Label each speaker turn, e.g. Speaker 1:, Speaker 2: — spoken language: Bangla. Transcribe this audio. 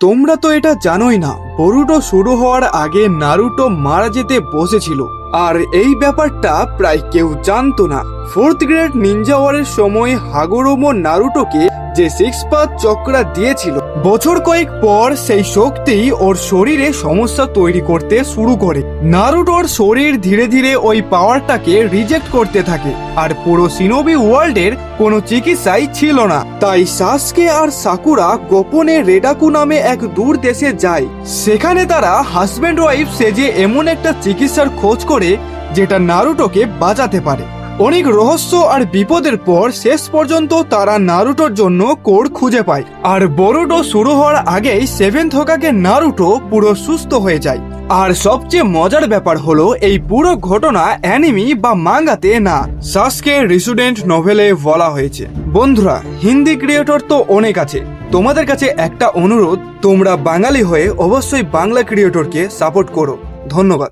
Speaker 1: তোমরা তো এটা জানোই না, বরুটো শুরু হওয়ার আগে নারুটো মারা যেতে বসেছিল। আর এই ব্যাপারটা প্রায় কেউ জানতো না। 4th গ্রেড নিনজা ওয়ারের সময় হাগোরোমো নারুটোকে যে 6 পাথ চক্রা দিয়েছিল, বছর কয়েক পর সেই শক্তি ওর শরীরে সমস্যা তৈরি করতে শুরু করে। নারুটোর শরীর ধীরে ধীরে ওই পাওয়ারটাকে রিজেক্ট করতে থাকে, আর পুরো শিনোবি ওয়ার্ল্ডের কোনো চিকিৎসাই ছিল না। তাই সাসকে আর সাকুরা গোপনে রেডাকু নামে এক দূর দেশে যায়। সেখানে তারা হাজব্যান্ড ওয়াইফ সেজে এমন একটা চিকিৎসার খোঁজ করে যেটা নারুটোকে বাঁচাতে পারে। অনেক রহস্য আর বিপদের পর শেষ পর্যন্ত তারা নারুটোর জন্য কোড খুঁজে পায়। আর বরুটো শুরু হওয়ার আগেই 7th হোকাগে নারুটো পুরো সুস্থ হয়ে যায়। আর সবচেয়ে মজার ব্যাপার হলো এই পুরো ঘটনা অ্যানিমি বা মাঙ্গাতে না, সাসকে রিসুডেন্ট নোভেলে বলা হয়েছে। বন্ধুরা, হিন্দি ক্রিয়েটর তো অনেক আছে, তোমাদের কাছে একটা অনুরোধ, তোমরা বাঙালি হয়ে অবশ্যই বাংলা ক্রিয়েটরকে সাপোর্ট করো। ধন্যবাদ।